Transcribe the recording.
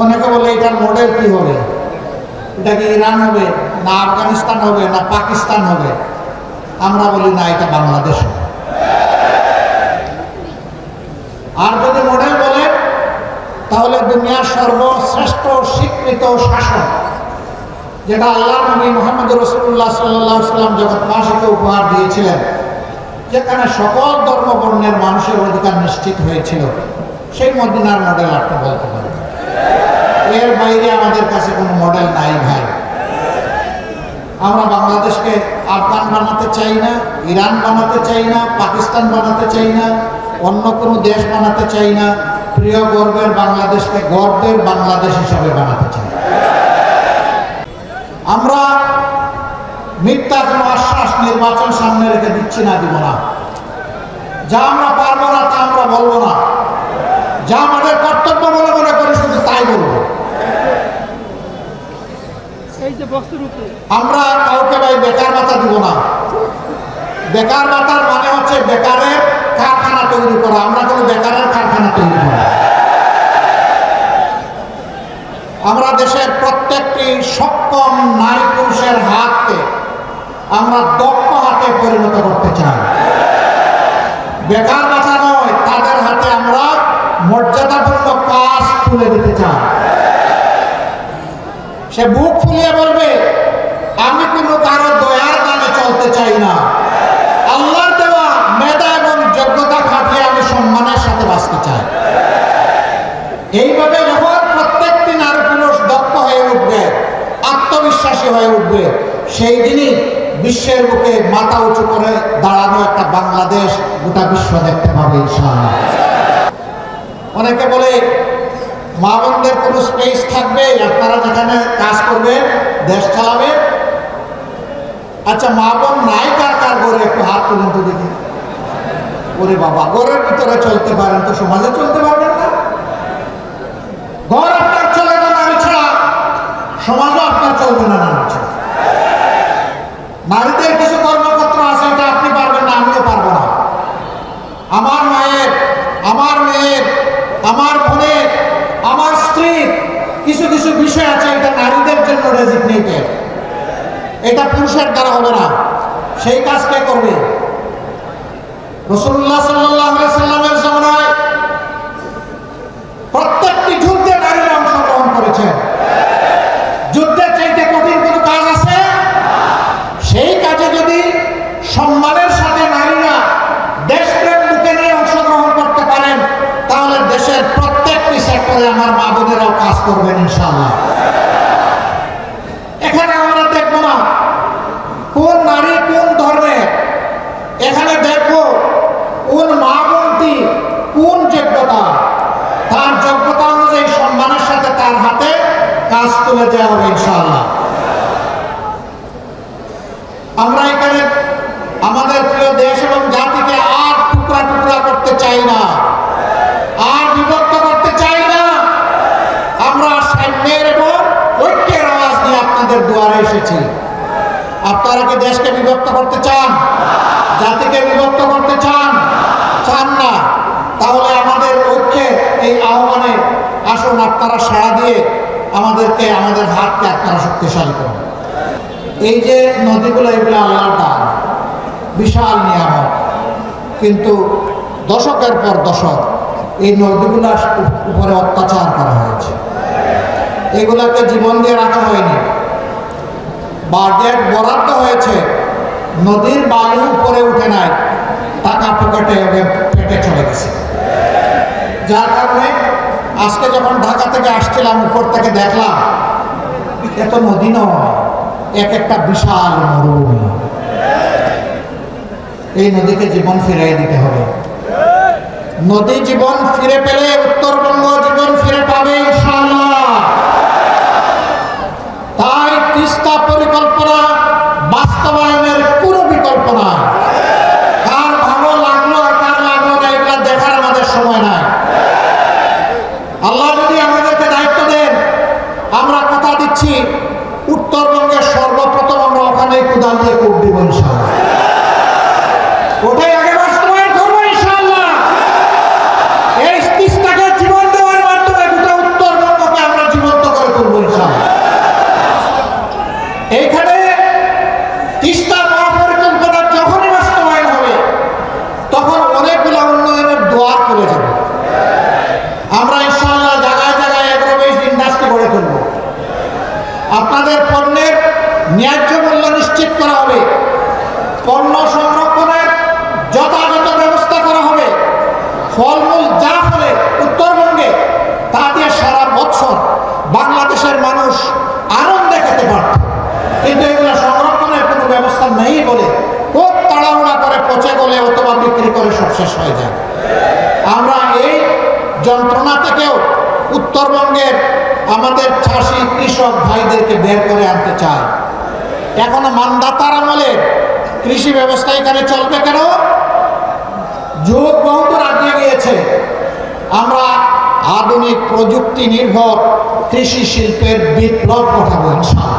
অনেকে বলে এটার মডেল কি হবে, এটা কি ইরান হবে না আফগানিস্তান হবে না পাকিস্তান হবে? আমরা বলি না, এটা বাংলাদেশ। আর যদি মডেল বলে তাহলে দুনিয়ার সর্বশ্রেষ্ঠ স্বীকৃত শাসন, যেটা আল্লাহ নবী মুহাম্মদ রাসূলুল্লাহ সাল্লাল্লাহু আলাইহি ওয়াসাল্লাম জগৎবাসীকে উপহার দিয়েছিলেন, যেখানে সকল ধর্ম বর্ণের মানুষের অধিকার নিশ্চিত হয়েছিল, সেই মদিনার মডেল আপনি বলতে পারেন। এর বাইরে আমাদের কাছে কোনো মডেল নাই ভাই। আমরা বাংলাদেশকে আফগান বানাতে চাই না, ইরান বানাতে চাই না, পাকিস্তান বানাতে চাই না, অন্য কোনো দেশ বানাতে চাই না। প্রিয় গর্বের বাংলাদেশকে গর্বের বাংলাদেশ হিসাবে বানাতে চাই। আমরা মিথ্যা কোনো আশ্বাস নির্বাচন সামনে রেখে দিচ্ছি না, দিব না। যা আমরা পারবো না তা আমরা বলবো না, যা আমাদের কর্তব্য বলে মনে করি শুধু তাই বলবো। আমরা কাউকে ভাই বেকার ভাতা দিব না। বেকার ভাতার মানে হচ্ছে বেকারের কারখানা তৈরি করা। আমরা কোনো বেকারের কারখানা তৈরি করি। আমরা দেশের প্রত্যেকটি সক্ষম নারী পুরুষের হাতকে আমরা দক্ষ হাতে পরিণত করতে চাই। বেকার ভাতা নয়, তাদের হাতে আমরা মর্যাদাপূর্ণ কাজ তুলে দিতে চাই। সে বুক ফুলিয়ে বলবে, আমি কোনো কারো দয়ার দানে চলতে চাই না, আল্লাহর দেওয়া মেধা এবং যোগ্যতা খাটিয়ে আমি সম্মানের সাথে বাঁচতে চাই। এইভাবে যখন প্রত্যেকটি নারী পুরুষ দক্ষ হয়ে উঠবে, আত্মবিশ্বাসী হয়ে উঠবে, সেই দিনই বিশ্বের বুকে মাথা উঁচু করে দাঁড়ানো একটা বাংলাদেশ গোটা বিশ্ব দেখতে পাবে ইনশাআল্লাহ। অনেকে বলে মা বোনদের কোনো স্পেস থাকবে, আপনারা যেখানে কাজ করবেন দেশ চালাবে। আচ্ছা, মা বোন নাই কার কার ঘরে একটু হাত তুলেন তো দেখি। ওরে বাবা, ঘরের ভিতরে চলতে পারেন তো সমাজে চলতে পারবেন না। ঘর আপনার চলে না নারী ছাড়া, সমাজও আপনার চলবে না নারী ছাড়া। নারীদের কিছু কর্মক্ষেত্র আছে, এটা আপনি পারবেন না, আমিও পারবো না। আমার মায়ের, আমার মেয়ের, আমার বোনের, আমার স্ত্রীর কিছু কিছু বিষয় আছে, এটা নারীদের জন্য ডেজিগনেটেড, এটা পুরুষের দ্বারা হবে না। সেই কাজ কে করবে? রাসূলুল্লাহ সাল্লাল্লাহু আলাইহি সাল্লামের জামানায় প্রত্যেকটি যুদ্ধে নারীরা অংশগ্রহণ করেছে। যুদ্ধের চাইতে কঠিন কোনো কাজ আছে? সেই কাজে যদি সম্মানের সাথে নারীরা দেশপ্রেম বুকে নিয়ে অংশগ্রহণ করতে পারেন, তাহলে দেশের প্রত্যেকটি সেক্টরে আমার মা বোনেরাও কাজ করবেন ইনশাআল্লাহ। এখানে আমরা দেখবো না কোন নারী কোন ধর্মের, এখানে দেখবো কোন মা বোনটি কোন যোগ্যতা, তার যোগ্যতা অনুযায়ী সম্মানের সাথে তার হাতে কাজ তুলে দেওয়া হবে ইনশাআল্লাহ। আমরা এখানে আমাদের প্রিয় দেশ এবং জাতিকে আর টুকরা টুকরা করতে চাই না, আর বিভক্ত করতে চাই না। আমরা সাম্যের এবং ঐক্যের আওয়াজ নিয়ে আপনাদের দুয়ারে এসেছি। আপনারা কি দেশকে বিভক্ত করতে চান? জাতিকে বিভক্ত করতে চান? চান না? তাহলে আমাদের ঐক্যে এই আহ্বানে আসুন, আপনারা সাড়া দিয়ে আমাদেরকে, আমাদের হাতকে আপনারা শক্তিশালী করুন। এই যে নদীগুলো, এগুলো আল্লাহর দান, বিশাল নিয়ামত, কিন্তু দশকের পর দশক এই নদীগুলোর উপরে অত্যাচার করা হয়েছে। এগুলাকে জীবন দিয়ে রাখা হয়নি, বাজেট বরাদ্দ হয়েছে, নদীর বালু উপরে উঠে নাই, টাকা পকেটে পেটে চলে গেছে। যার কারণে আজকে যখন ঢাকা থেকে আসছিলাম, উপর থেকে দেখলাম এত নদী নয়, এক একটা বিশাল মরুভূমি। এই নদীকে জীবন ফিরিয়ে দিতে হবে। নদী জীবন ফিরে পেলে উত্তরবঙ্গ জীবন ফিরে পাবে ইনশাআল্লাহ। তাই তিস্তা পরিকল্পনা বাস্তবায়নের কোনো বিকল্প নাই। কার ভালো লাগলো আর কার লাগলো না, এগুলা দেখার আমাদের সময় নাই। আল্লাহ যদি আমাদেরকে দায়িত্ব দেন, আমরা কথা দিচ্ছি উত্তরবঙ্গের সর্বপ্রথম আমরা ওখানে কোদাল দিয়ে কূপ দিব ইনশাআল্লাহ। ওটাই আগে বাস্তবায়ন করবো ইনশাআল্লাহ। এই তিস্তাকে জীবন দেওয়ার মাধ্যমে গোটা উত্তরবঙ্গকে আমরা আপনাদের পণ্যের ন্যায্য মূল্য নিশ্চিত করা হবে, পণ্য সংরক্ষণের যথাযথ ব্যবস্থা করা হবে। ফলমূল যা ফলে উত্তরবঙ্গে তা দিয়ে সারা বছর বাংলাদেশের মানুষ আনন্দে খেতে পারত, কিন্তু এগুলো সংরক্ষণের কোনো ব্যবস্থা নেই বলে খুব তাড়াহুড়া করে পচে গলে অথবা বিক্রি করে সব শেষ হয়ে যায়। আমরা এই যন্ত্রণা থেকেও উত্তরবঙ্গের আমাদের চাষি কৃষক ভাইদেরকে বের করে আনতে চাই। এখনো মানদাতার আমলের কৃষি ব্যবস্থা এখানে চলবে কেন? যুগ বহুদূর আগিয়ে গিয়েছে। আমরা আধুনিক প্রযুক্তি নির্ভর কৃষি শিল্পের বিপ্লব ঘটাবো ইনশাআল্লাহ।